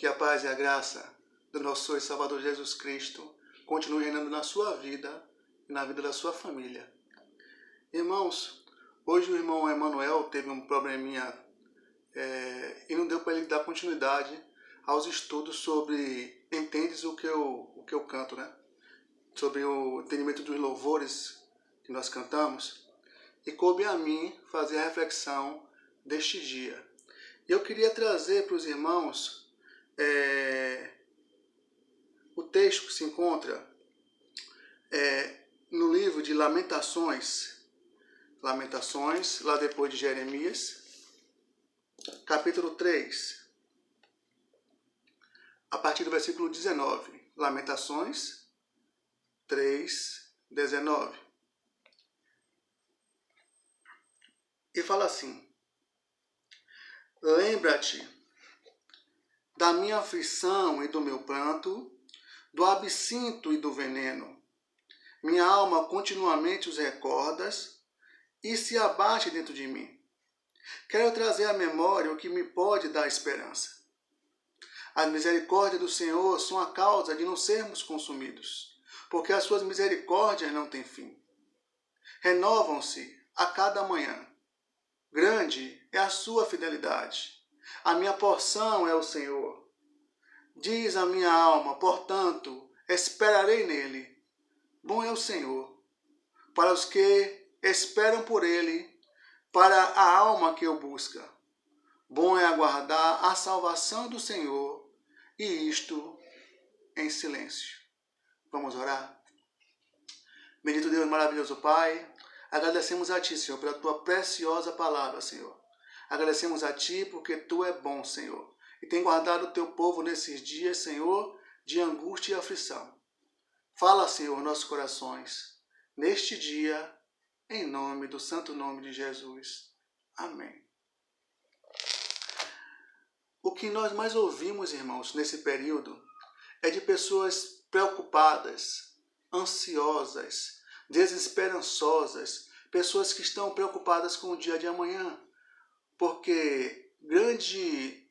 Que a paz e a graça do nosso Senhor e Salvador Jesus Cristo continue reinando na sua vida e na vida da sua família. Irmãos, hoje o irmão Emanuel teve um probleminha e não deu para ele dar continuidade aos estudos sobre entendes o que eu canto, né? Sobre o entendimento dos louvores que nós cantamos. E coube a mim fazer a reflexão deste dia. Eu queria trazer para os irmãos o texto que se encontra no livro de Lamentações, lá depois de Jeremias, capítulo 3, a partir do versículo 19. Lamentações 3, 19. E fala assim: lembra-te da minha aflição e do meu pranto, do absinto e do veneno. Minha alma continuamente os recordas e se abate dentro de mim. Quero trazer à memória o que me pode dar esperança. As misericórdias do Senhor são a causa de não sermos consumidos, porque as suas misericórdias não têm fim. Renovam-se a cada manhã. Grande é a sua fidelidade. A minha porção é o Senhor. Diz a minha alma, portanto, esperarei nele. Bom é o Senhor para os que esperam por ele, para a alma que o busca. Bom é aguardar a salvação do Senhor, e isto em silêncio. Vamos orar? Bendito Deus, maravilhoso Pai, agradecemos a Ti, Senhor, pela Tua preciosa palavra, Senhor. Agradecemos a Ti porque Tu é bom, Senhor, e tem guardado o Teu povo nesses dias, Senhor, de angústia e aflição. Fala, Senhor, nossos corações, neste dia, em nome do santo nome de Jesus. Amém. O que nós mais ouvimos, irmãos, nesse período, é de pessoas preocupadas, ansiosas, desesperançosas, pessoas que estão preocupadas com o dia de amanhã, porque grande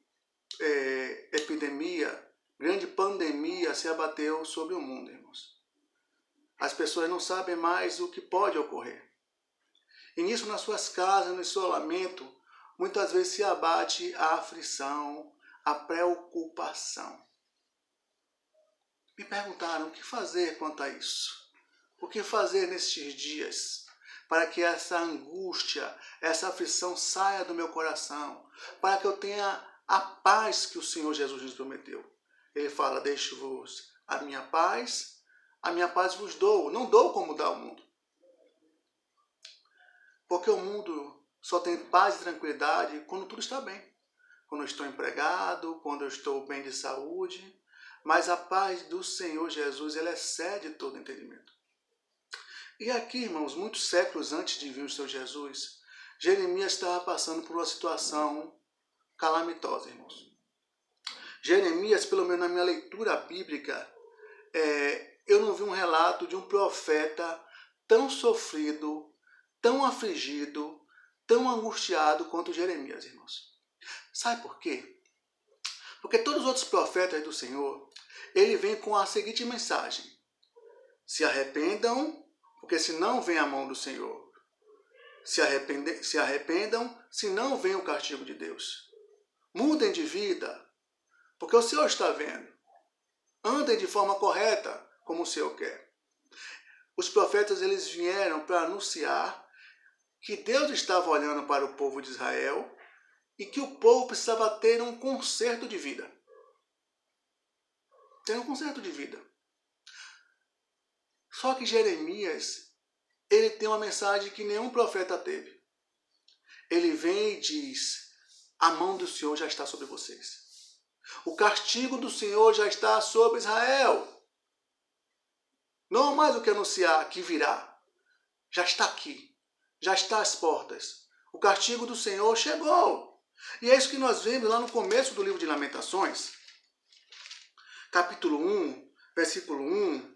epidemia, grande pandemia se abateu sobre o mundo, irmãos. As pessoas não sabem mais o que pode ocorrer. E nisso, nas suas casas, no isolamento, muitas vezes se abate a aflição, a preocupação. Me perguntaram o que fazer quanto a isso. O que fazer nestes dias para que essa angústia, essa aflição saia do meu coração, para que eu tenha a paz que o Senhor Jesus nos prometeu. Ele fala, deixo-vos a minha paz vos dou. Não dou como dá o mundo. Porque o mundo só tem paz e tranquilidade quando tudo está bem. Quando eu estou empregado, quando eu estou bem de saúde. Mas a paz do Senhor Jesus, ela excede todo entendimento. E aqui, irmãos, muitos séculos antes de vir o Senhor Jesus, Jeremias estava passando por uma situação calamitosa, irmãos. Jeremias, pelo menos na minha leitura bíblica, eu não vi um relato de um profeta tão sofrido, tão afligido, tão angustiado quanto Jeremias, irmãos. Sabe por quê? Porque todos os outros profetas do Senhor, ele vem com a seguinte mensagem: se arrependam, porque senão vem a mão do Senhor. Se arrependam, senão vem o castigo de Deus. Mudem de vida, porque o Senhor está vendo. Andem de forma correta, como o Senhor quer. Os profetas, eles vieram para anunciar que Deus estava olhando para o povo de Israel e que o povo precisava ter um conserto de vida. Ter um conserto de vida. Só que Jeremias, ele tem uma mensagem que nenhum profeta teve. Ele vem e diz, a mão do Senhor já está sobre vocês. O castigo do Senhor já está sobre Israel. Não há mais o que anunciar que virá. Já está aqui. Já está às portas. O castigo do Senhor chegou. E é isso que nós vemos lá no começo do livro de Lamentações. Capítulo 1, versículo 1.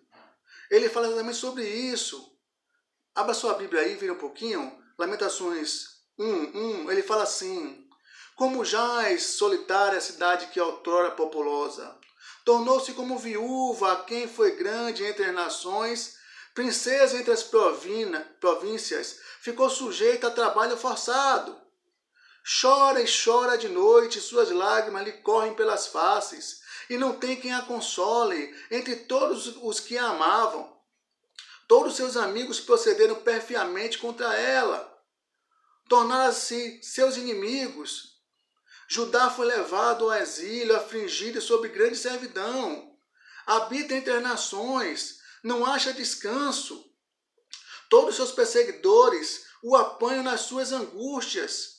Ele fala exatamente sobre isso. Abra sua Bíblia aí, vira um pouquinho. Lamentações 1, ele fala assim: Como jaz solitária a cidade que outrora populosa. Tornou-se como viúva a quem foi grande entre as nações, princesa entre as províncias, ficou sujeita a trabalho forçado. Chora e chora de noite, suas lágrimas lhe correm pelas faces, e não tem quem a console entre todos os que a amavam. Todos seus amigos procederam perfiamente contra ela. Tornaram-se seus inimigos. Judá foi levado ao exílio, afligido e sob grande servidão. Habita entre as nações, não acha descanso. Todos seus perseguidores o apanham nas suas angústias.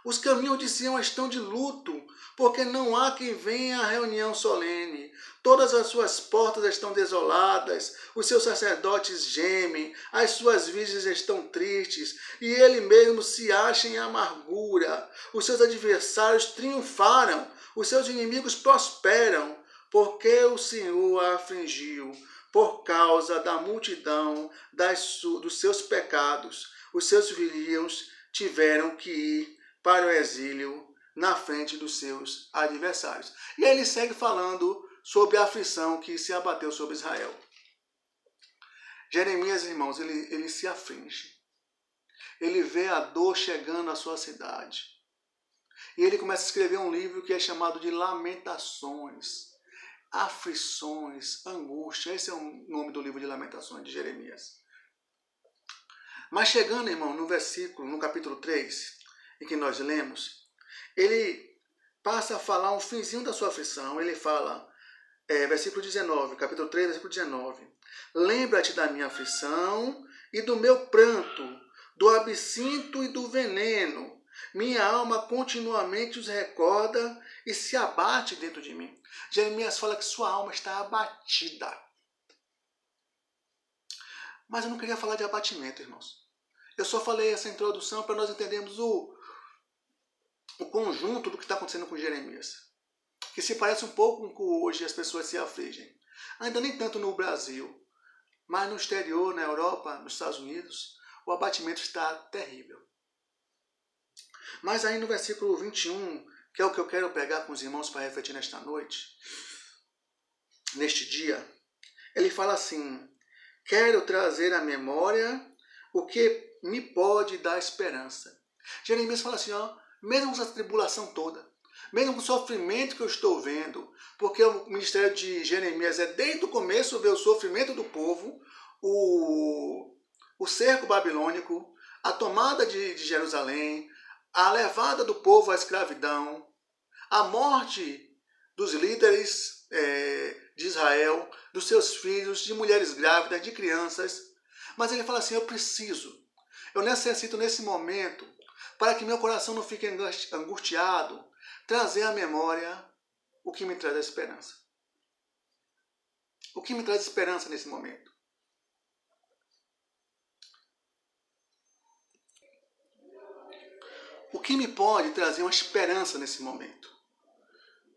Os caminhos de Sião estão de luto, porque não há quem venha à reunião solene. Todas as suas portas estão desoladas, os seus sacerdotes gemem, as suas virgens estão tristes, e ele mesmo se acha em amargura. Os seus adversários triunfaram, os seus inimigos prosperam, porque o Senhor a afligiu, por causa da multidão dos seus pecados. Os seus filhos tiveram que ir para o exílio na frente dos seus adversários. E aí ele segue falando sobre a aflição que se abateu sobre Israel. Jeremias, irmãos, ele se aflige. Ele vê a dor chegando à sua cidade. E ele começa a escrever um livro que é chamado de Lamentações, Aflições, Angústia. Esse é o nome do livro de Lamentações de Jeremias. Mas chegando, irmão, no capítulo 3, em que nós lemos, ele passa a falar um finzinho da sua aflição. Ele fala, versículo 19, capítulo 3, versículo 19. Lembra-te da minha aflição e do meu pranto, do absinto e do veneno. Minha alma continuamente os recorda e se abate dentro de mim. Jeremias fala que sua alma está abatida. Mas eu não queria falar de abatimento, irmãos. Eu só falei essa introdução para nós entendermos o conjunto do que está acontecendo com Jeremias, que se parece um pouco com que hoje as pessoas se afligem. Ainda nem tanto no Brasil, mas no exterior, na Europa, nos Estados Unidos, o abatimento está terrível. Mas aí no versículo 21, que é o que eu quero pegar com os irmãos para refletir nesta noite, neste dia, ele fala assim: quero trazer à memória o que me pode dar esperança. Jeremias fala assim, mesmo com essa tribulação toda, mesmo com o sofrimento que eu estou vendo, porque o ministério de Jeremias é desde o começo ver o sofrimento do povo, o cerco babilônico, a tomada de Jerusalém, a levada do povo à escravidão, a morte dos líderes de Israel, dos seus filhos, de mulheres grávidas, de crianças. Mas ele fala assim, eu necessito nesse momento, para que meu coração não fique angustiado, trazer à memória o que me traz a esperança. O que me traz esperança nesse momento? O que me pode trazer uma esperança nesse momento?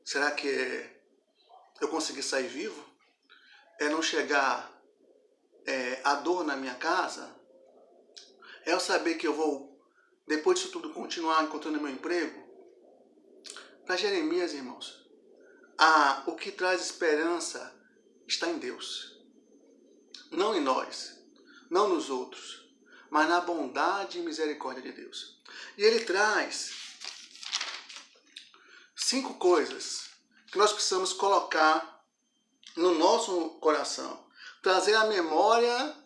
Será que eu conseguir sair vivo? É não chegar a dor na minha casa? É eu saber que eu vou, depois disso tudo, continuar encontrando meu emprego? Para Jeremias, irmãos, o que traz esperança está em Deus. Não em nós, não nos outros, mas na bondade e misericórdia de Deus. E ele traz 5 coisas que nós precisamos colocar no nosso coração, trazer à memória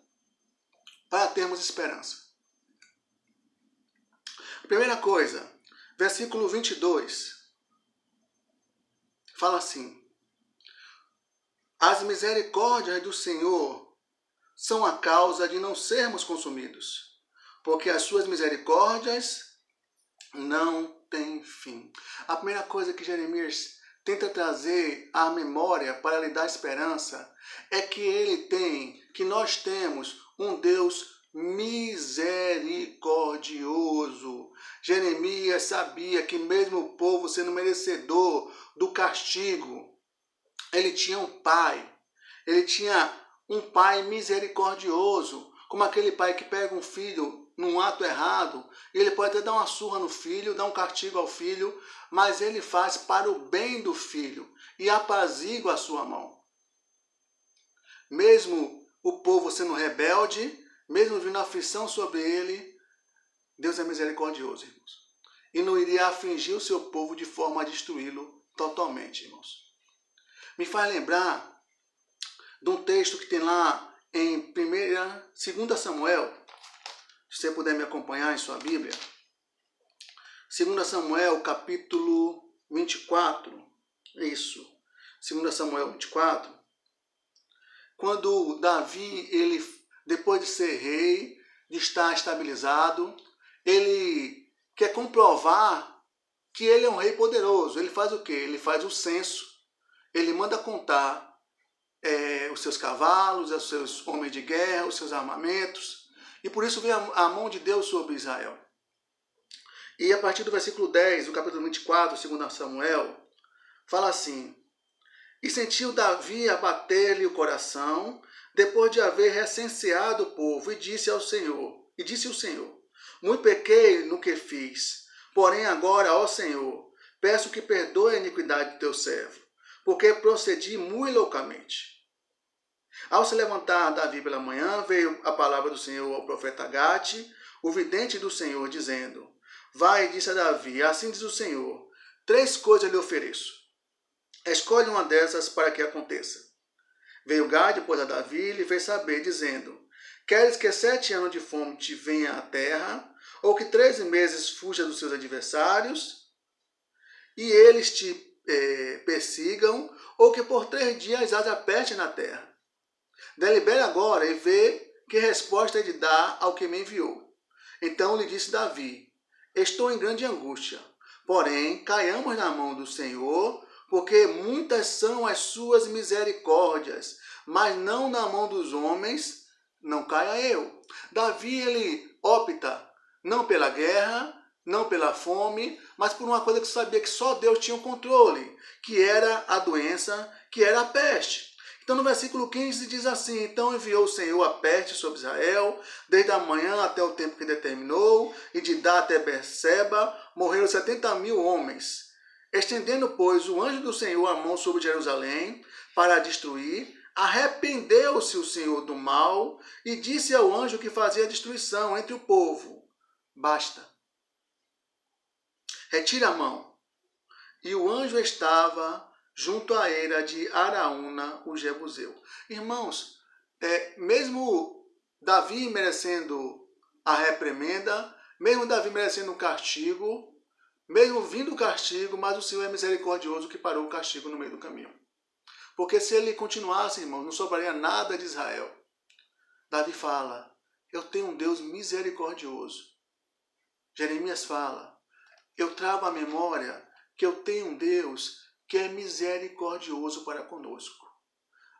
para termos esperança. Primeira coisa, versículo 22, fala assim: as misericórdias do Senhor são a causa de não sermos consumidos, porque as suas misericórdias não têm fim. A primeira coisa que Jeremias tenta trazer à memória para lhe dar esperança é que nós temos um Deus misericordioso. Jeremias sabia que mesmo o povo sendo merecedor do castigo, ele tinha um pai misericordioso, como aquele pai que pega um filho num ato errado, ele pode até dar uma surra no filho, dar um castigo ao filho, mas ele faz para o bem do filho e apazigua a sua mão. Mesmo o povo sendo rebelde, mesmo vindo aflição sobre ele, Deus é misericordioso, irmãos. E não iria afligir o seu povo de forma a destruí-lo totalmente, irmãos. Me faz lembrar de um texto que tem lá em 2 Samuel, se você puder me acompanhar em sua Bíblia. 2 Samuel, capítulo 24. Isso. 2 Samuel 24. Quando Davi, ele, depois de ser rei, de estar estabilizado, ele quer comprovar que ele é um rei poderoso. Ele faz o quê? Ele faz o censo. Ele manda contar os seus cavalos, os seus homens de guerra, os seus armamentos. E por isso vem a mão de Deus sobre Israel. E a partir do versículo 10, do capítulo 24, 2 Samuel, fala assim: E sentiu Davi abater-lhe o coração, depois de haver recenseado o povo, e disse o Senhor, muito pequei no que fiz, porém agora, ó Senhor, peço que perdoe a iniquidade do teu servo, porque procedi muito loucamente. Ao se levantar Davi pela manhã, veio a palavra do Senhor ao profeta Gade, o vidente do Senhor, dizendo: Vai, disse a Davi, assim diz o Senhor, 3 coisas lhe ofereço. Escolhe uma dessas para que aconteça. Veio Gade, pois, a Davi, e lhe fez saber, dizendo: Queres que 7 anos de fome te venha à terra, ou que 13 meses fuja dos seus adversários, e eles te persigam, ou que por 3 dias haja peste na terra? Delibere agora e vê que resposta é de dar ao que me enviou. Então lhe disse Davi: Estou em grande angústia, porém caiamos na mão do Senhor, porque muitas são as suas misericórdias, mas não na mão dos homens, não caia eu. Davi, ele opta não pela guerra, não pela fome, mas por uma coisa que sabia que só Deus tinha o controle, que era a doença, que era a peste. Então no versículo 15 diz assim: Então enviou o Senhor a peste sobre Israel, desde a manhã até o tempo que determinou, e de Dan até Berseba morreram 70.000 homens. Estendendo, pois, o anjo do Senhor a mão sobre Jerusalém para a destruir, arrependeu-se o Senhor do mal e disse ao anjo que fazia a destruição entre o povo: Basta, retira a mão. E o anjo estava junto à eira de Araúna, o Jebuseu. Irmãos, mesmo Davi merecendo a reprimenda, mesmo Davi merecendo o castigo, mesmo vindo o castigo, mas o Senhor é misericordioso que parou o castigo no meio do caminho. Porque se ele continuasse, irmãos, não sobraria nada de Israel. Davi fala: eu tenho um Deus misericordioso. Jeremias fala: eu trago à memória que eu tenho um Deus que é misericordioso para conosco.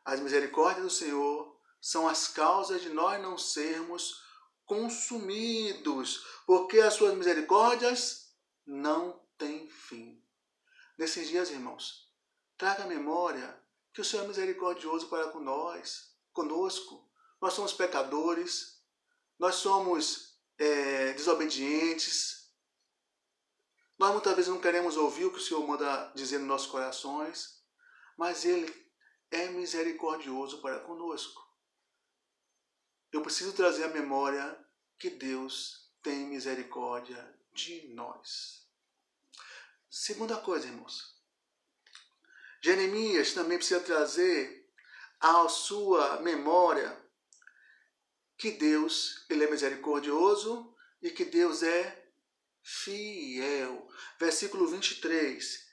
As misericórdias do Senhor são as causas de nós não sermos consumidos, porque as suas misericórdias não têm fim. Nesses dias, irmãos, traga à memória que o Senhor é misericordioso para conosco. Nós somos pecadores, nós somos desobedientes. Nós muitas vezes não queremos ouvir o que o Senhor manda dizer nos nossos corações, mas Ele é misericordioso para conosco. Eu preciso trazer à memória que Deus tem misericórdia de nós. Segunda coisa, irmãos. Jeremias também precisa trazer à sua memória que Deus, Ele é misericordioso e que Deus é fiel. Versículo 23.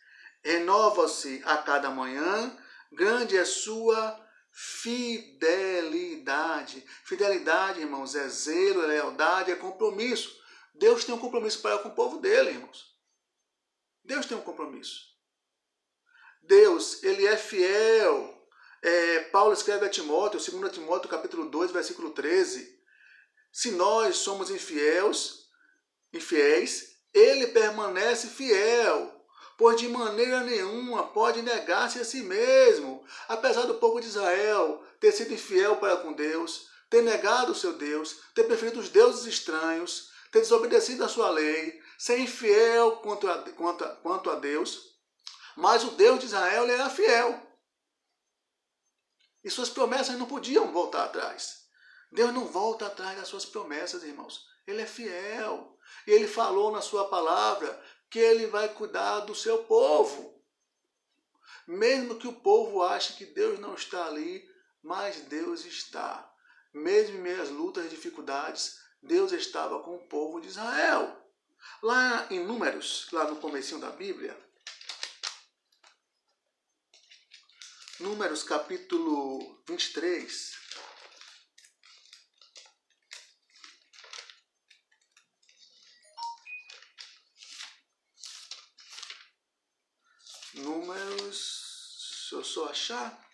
Renova-se a cada manhã, grande é sua fidelidade. Fidelidade, irmãos, é zelo, é lealdade, é compromisso. Deus tem um compromisso para com o povo dele, irmãos. Deus tem um compromisso. Deus, Ele é fiel. Paulo escreve a Timóteo, 2 Timóteo, capítulo 2, versículo 13. Se nós somos infiéis, Ele permanece fiel, pois de maneira nenhuma pode negar-se a si mesmo. Apesar do povo de Israel ter sido infiel para com Deus, ter negado o seu Deus, ter preferido os deuses estranhos, ter desobedecido a sua lei, ser infiel quanto a Deus, mas o Deus de Israel ele era fiel. E suas promessas não podiam voltar atrás. Deus não volta atrás das suas promessas, irmãos. Ele é fiel. E ele falou na sua palavra que ele vai cuidar do seu povo. Mesmo que o povo ache que Deus não está ali, mas Deus está. Mesmo em meio às lutas e dificuldades, Deus estava com o povo de Israel. Lá em Números, lá no comecinho da Bíblia, Números capítulo 23, Números, se eu só achar,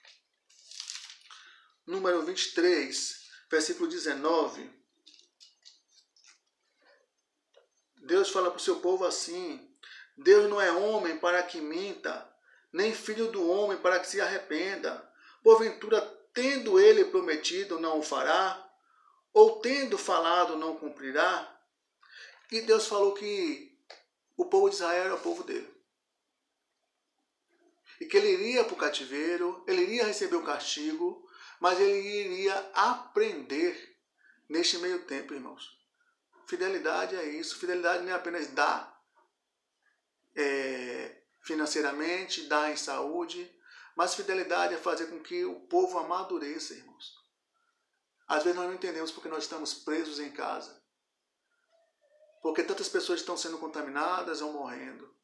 número 23, versículo 19, Deus fala para o seu povo assim: Deus não é homem para que minta, nem filho do homem para que se arrependa. Porventura, tendo ele prometido, não o fará? Ou tendo falado, não cumprirá? E Deus falou que o povo de Israel era o povo dele. E que ele iria para o cativeiro, ele iria receber o castigo, mas ele iria aprender neste meio tempo, irmãos. Fidelidade é isso. Fidelidade não é apenas dar financeiramente, dar em saúde, mas fidelidade é fazer com que o povo amadureça, irmãos. Às vezes nós não entendemos porque nós estamos presos em casa. Porque tantas pessoas estão sendo contaminadas ou morrendo.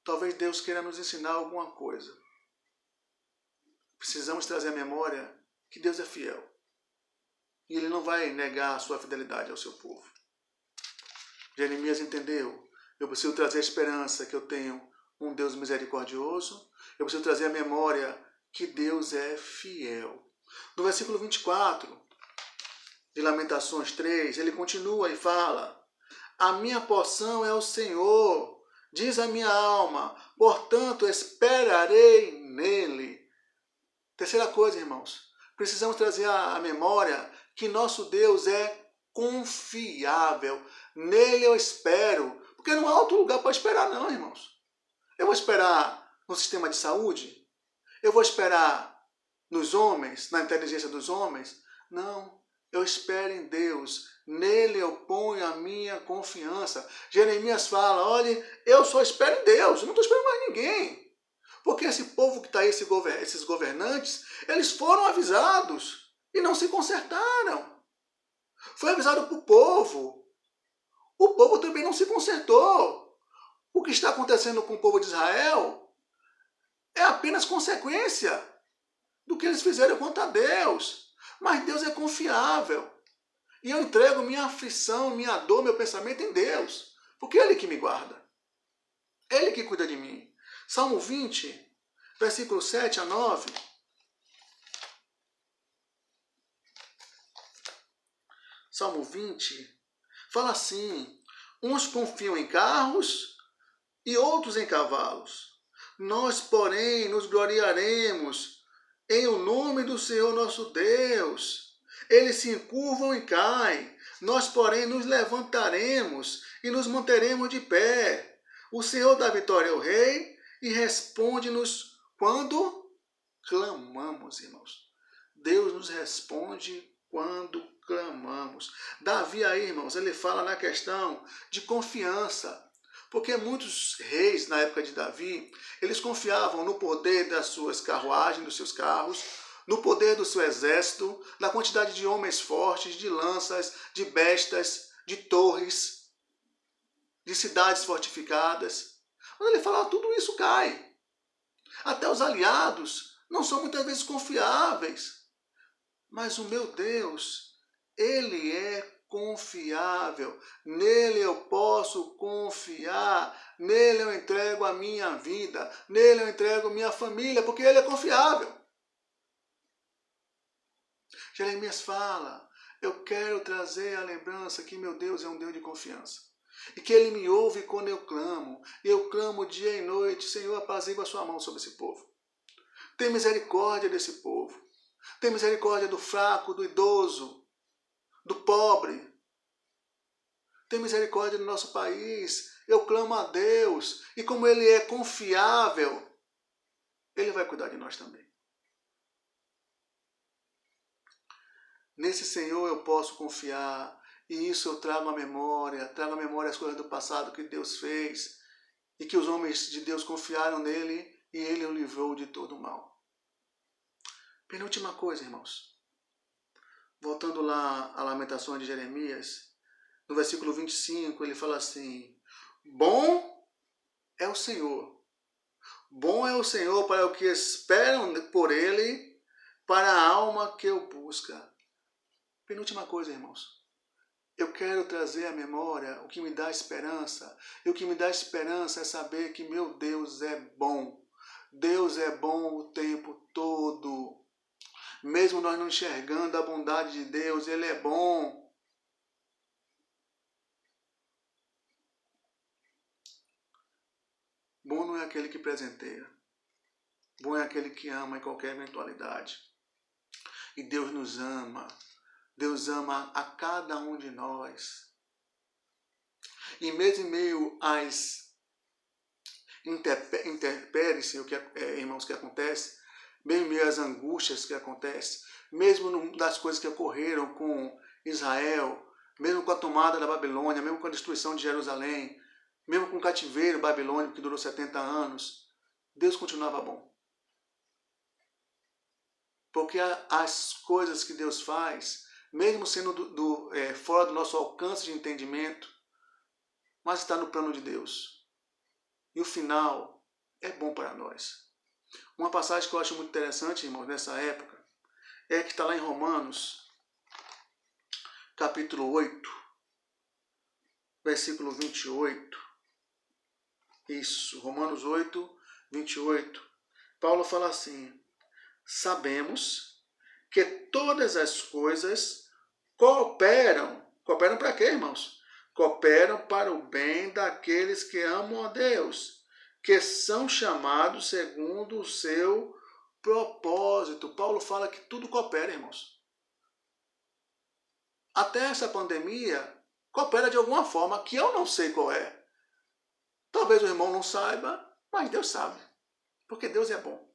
Talvez Deus queira nos ensinar alguma coisa. Precisamos trazer à memória que Deus é fiel. E Ele não vai negar a sua fidelidade ao seu povo. Jeremias entendeu. Eu preciso trazer a esperança que eu tenho um Deus misericordioso. Eu preciso trazer à memória que Deus é fiel. No versículo 24 de Lamentações 3, ele continua e fala: a minha porção é o Senhor, diz a minha alma, portanto esperarei nele. Terceira coisa, irmãos, precisamos trazer à memória que nosso Deus é confiável. Nele eu espero, porque não há outro lugar para esperar não, irmãos. Eu vou esperar no sistema de saúde? Eu vou esperar nos homens, na inteligência dos homens? Não, eu espero em Deus. Nele eu ponho a minha confiança. Jeremias fala: olha, eu só espero em Deus, eu não estou esperando mais ninguém. Porque esse povo que está aí, esses governantes, eles foram avisados e não se consertaram. Foi avisado para o povo. O povo também não se consertou. O que está acontecendo com o povo de Israel é apenas consequência do que eles fizeram contra Deus. Mas Deus é confiável. E eu entrego minha aflição, minha dor, meu pensamento em Deus. Porque é Ele que me guarda. É Ele que cuida de mim. Salmo 20, versículo 7 a 9. Salmo 20 fala assim: uns confiam em carros e outros em cavalos. Nós, porém, nos gloriaremos em o nome do Senhor nosso Deus. Eles se encurvam e caem. Nós, porém, nos levantaremos e nos manteremos de pé. O Senhor dá vitória ao Rei e responde-nos quando clamamos, irmãos. Deus nos responde quando clamamos. Davi aí, irmãos, ele fala na questão de confiança. Porque muitos reis na época de Davi, eles confiavam no poder das suas carruagens, dos seus carros, no poder do seu exército, na quantidade de homens fortes, de lanças, de bestas, de torres, de cidades fortificadas. Quando ele fala, tudo isso cai. Até os aliados não são muitas vezes confiáveis. Mas o meu Deus, Ele é confiável. Nele eu posso confiar. Nele eu entrego a minha vida. Nele eu entrego minha família, porque Ele é confiável. Jeremias fala: eu quero trazer a lembrança que meu Deus é um Deus de confiança. E que Ele me ouve quando eu clamo. E eu clamo dia e noite: Senhor, apazigua a sua mão sobre esse povo. Tem misericórdia desse povo. Tem misericórdia do fraco, do idoso, do pobre. Tem misericórdia no nosso país. Eu clamo a Deus. E como Ele é confiável, Ele vai cuidar de nós também. Nesse Senhor eu posso confiar. E isso eu trago à memória as coisas do passado que Deus fez. E que os homens de Deus confiaram nele e Ele o livrou de todo o mal. Penúltima coisa, irmãos. Voltando lá à Lamentações de Jeremias, no versículo 25, ele fala assim: bom é o Senhor. Bom é o Senhor para o que esperam por Ele, para a alma que o busca. Penúltima coisa, irmãos. Eu quero trazer à memória o que me dá esperança. E o que me dá esperança é saber que meu Deus é bom. Deus é bom o tempo todo. Mesmo nós não enxergando a bondade de Deus, Ele é bom. Bom não é aquele que presenteia. Bom é aquele que ama em qualquer eventualidade. E Deus nos ama. Deus ama a cada um de nós. E mesmo em meio às intempéries, irmãos, que acontece, mesmo em meio às angústias que acontecem, mesmo das coisas que ocorreram com Israel, mesmo com a tomada da Babilônia, mesmo com a destruição de Jerusalém, mesmo com o cativeiro babilônico que durou 70 anos, Deus continuava bom. Porque as coisas que Deus faz, mesmo sendo fora do nosso alcance de entendimento, mas está no plano de Deus. E o final é bom para nós. Uma passagem que eu acho muito interessante, irmãos, nessa época, é que está lá em Romanos, capítulo 8, versículo 28. Isso, Romanos 8, 28. Paulo fala assim: sabemos que todas as coisas cooperam. Cooperam para quê, irmãos? Cooperam para o bem daqueles que amam a Deus, que são chamados segundo o seu propósito. Paulo fala que tudo coopera, irmãos. Até essa pandemia coopera de alguma forma que eu não sei qual é. Talvez o irmão não saiba, mas Deus sabe, porque Deus é bom.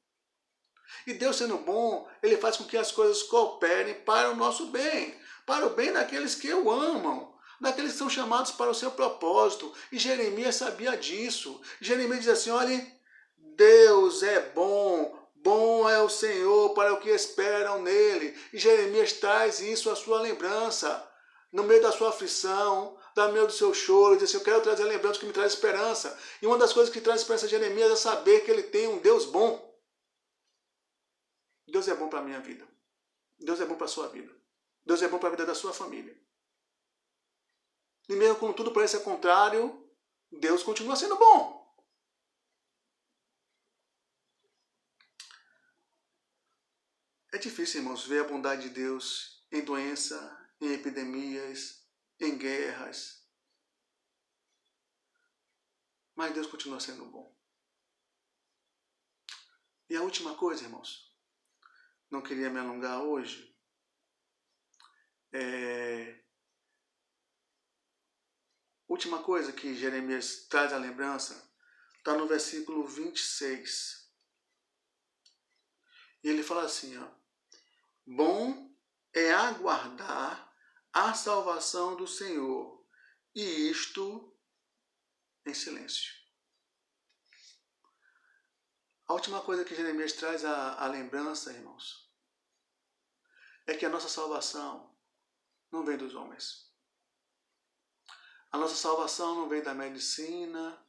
E Deus sendo bom, Ele faz com que as coisas cooperem para o nosso bem, para o bem daqueles que o amam, daqueles que são chamados para o seu propósito. E Jeremias sabia disso. Jeremias diz assim: olha, Deus é bom, bom é o Senhor para o que esperam nele. E Jeremias traz isso à sua lembrança, no meio da sua aflição, no meio do seu choro. Diz assim: eu quero trazer a lembrança que me traz esperança. E uma das coisas que traz esperança a Jeremias é saber que ele tem um Deus bom. Deus é bom para a minha vida. Deus é bom para a sua vida. Deus é bom para a vida da sua família. E mesmo quando tudo parece contrário, Deus continua sendo bom. É difícil, irmãos, ver a bondade de Deus em doença, em epidemias, em guerras. Mas Deus continua sendo bom. E a última coisa, irmãos, não queria me alongar hoje, última coisa que Jeremias traz à lembrança está no versículo 26. E ele fala assim: ó, bom é aguardar a salvação do Senhor, e isto em silêncio. A última coisa que Jeremias traz à lembrança, irmãos, é que a nossa salvação não vem dos homens. A nossa salvação não vem da medicina,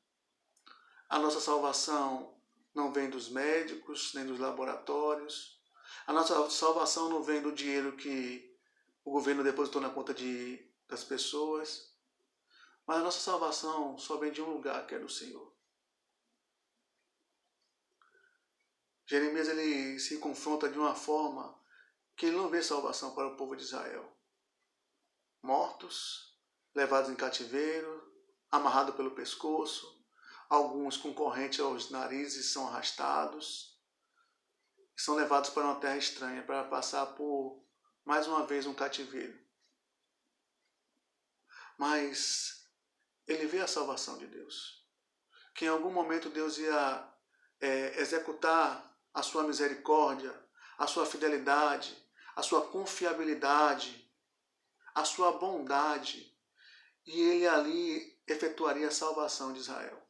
a nossa salvação não vem dos médicos, nem dos laboratórios. A nossa salvação não vem do dinheiro que o governo depositou na conta das pessoas. Mas a nossa salvação só vem de um lugar, que é do Senhor. Jeremias ele se confronta de uma forma que ele não vê salvação para o povo de Israel. Mortos, levados em cativeiro, amarrados pelo pescoço, alguns com corrente aos narizes são arrastados, são levados para uma terra estranha para passar por mais uma vez um cativeiro. mas ele vê a salvação de Deus. Que em algum momento Deus ia executar a sua misericórdia, a sua fidelidade, a sua confiabilidade, a sua bondade, e ele ali efetuaria a salvação de Israel.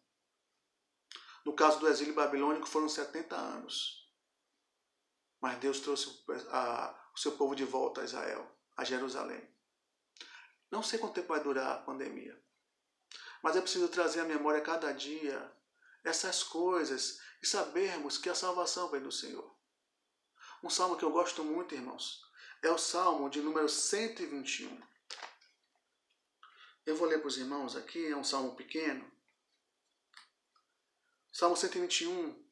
No caso do exílio babilônico foram 70 anos, mas Deus trouxe o seu povo de volta a Israel, a Jerusalém. Não sei quanto tempo vai durar a pandemia, mas é preciso trazer à memória cada dia essas coisas e sabermos que a salvação vem do Senhor. Um salmo que eu gosto muito, irmãos, é o salmo de número 121. Eu vou ler para os irmãos aqui, é um salmo pequeno. Salmo 121,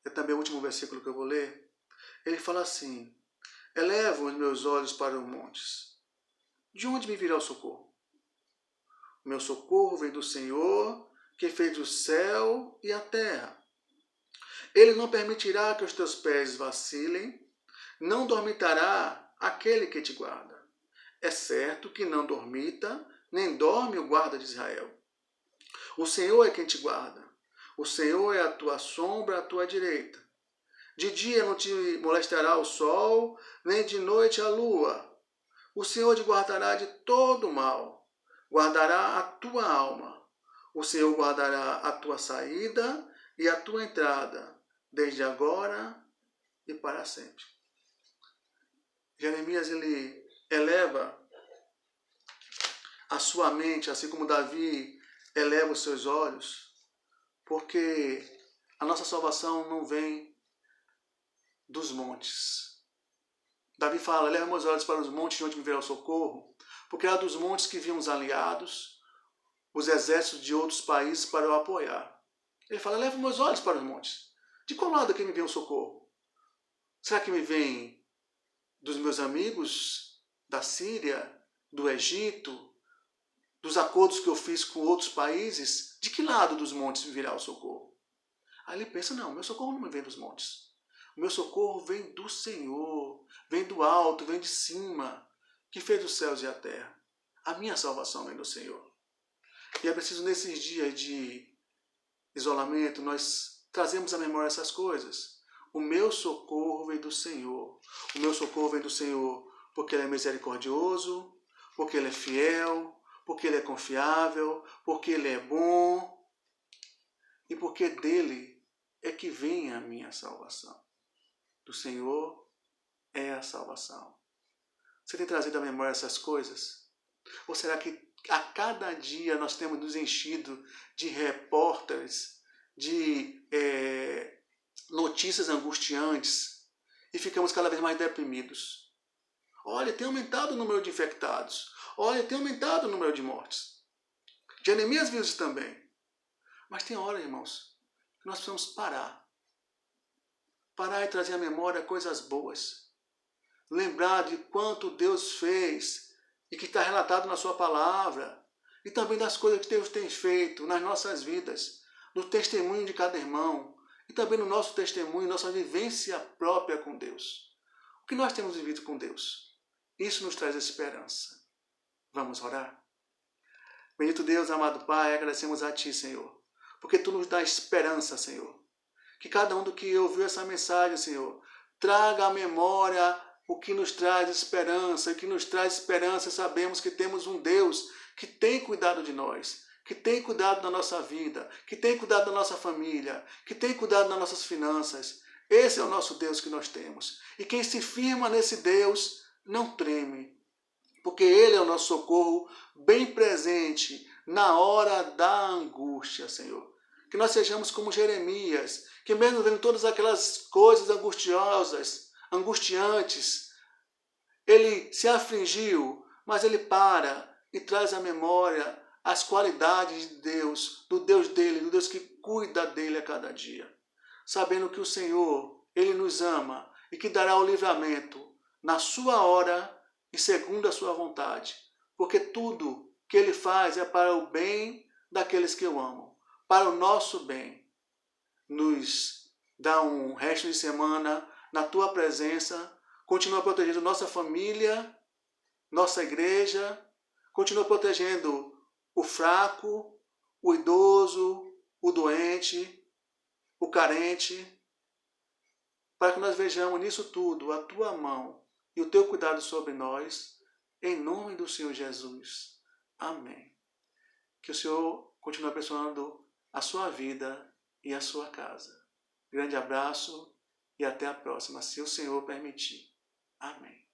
é também o último versículo que eu vou ler. Ele fala assim: elevo os meus olhos para os montes. De onde me virá o socorro? O meu socorro vem do Senhor, que fez o céu e a terra. Ele não permitirá que os teus pés vacilem, não dormitará aquele que te guarda. É certo que não dormita, nem dorme o guarda de Israel. O Senhor é quem te guarda. O Senhor é a tua sombra à tua direita. De dia não te molestará o sol, nem de noite a lua. O Senhor te guardará de todo mal. Guardará a tua alma. O Senhor guardará a tua saída e a tua entrada, desde agora e para sempre. Jeremias, ele eleva a sua mente, assim como Davi eleva os seus olhos, porque a nossa salvação não vem dos montes. Davi fala: eleva meus olhos para os montes de onde me virá o socorro, porque era dos montes que vinham os aliados, os exércitos de outros países para o apoiar. Ele fala: eleva meus olhos para os montes. De qual lado que me vem o socorro? Será que me vem dos meus amigos da Síria, do Egito, dos acordos que eu fiz com outros países? De que lado dos montes me virá o socorro? Aí ele pensa: não, meu socorro não me vem dos montes. O meu socorro vem do Senhor, vem do alto, vem de cima, que fez os céus e a terra. A minha salvação vem do Senhor. E é preciso, nesses dias de isolamento, nós trazemos à memória essas coisas. O meu socorro vem do Senhor. O meu socorro vem do Senhor porque Ele é misericordioso, porque Ele é fiel, porque Ele é confiável, porque Ele é bom e porque dele é que vem a minha salvação. Do Senhor é a salvação. Você tem trazido à memória essas coisas? Ou será que a cada dia nós temos nos enchido de repórteres, de notícias angustiantes e ficamos cada vez mais deprimidos? Olha, tem aumentado o número de infectados. Olha, tem aumentado o número de mortes. Jeremias viu isso também. Mas tem hora, irmãos, que nós precisamos parar. Parar e trazer à memória coisas boas. Lembrar de quanto Deus fez e que está relatado na sua palavra. E também das coisas que Deus tem feito nas nossas vidas. No testemunho de cada irmão. E também no nosso testemunho, nossa vivência própria com Deus. O que nós temos vivido com Deus? Isso nos traz esperança. Vamos orar? Bendito Deus, amado Pai, agradecemos a Ti, Senhor. Porque Tu nos dá esperança, Senhor. Que cada um do que ouviu essa mensagem, Senhor, traga à memória o que nos traz esperança. E que nos traz esperança, sabemos que temos um Deus que tem cuidado de nós, que tem cuidado da nossa vida, que tem cuidado da nossa família, que tem cuidado das nossas finanças. Esse é o nosso Deus que nós temos. E quem se firma nesse Deus não treme, porque Ele é o nosso socorro bem presente na hora da angústia, Senhor. Que nós sejamos como Jeremias, que mesmo vendo todas aquelas coisas angustiantes, ele se afligiu, mas ele para e traz à memória as qualidades de Deus, do Deus dele, do Deus que cuida dele a cada dia. Sabendo que o Senhor, Ele nos ama e que dará o livramento na sua hora e segundo a sua vontade. Porque tudo que Ele faz é para o bem daqueles que o amam, para o nosso bem. Nos dá um resto de semana na Tua presença, continua protegendo nossa família, nossa igreja, Continua protegendo o fraco, o idoso, o doente, o carente, para que nós vejamos nisso tudo a tua mão e o teu cuidado sobre nós, em nome do Senhor Jesus. Amém. Que o Senhor continue abençoando a sua vida e a sua casa. Grande abraço e até a próxima, se o Senhor permitir. Amém.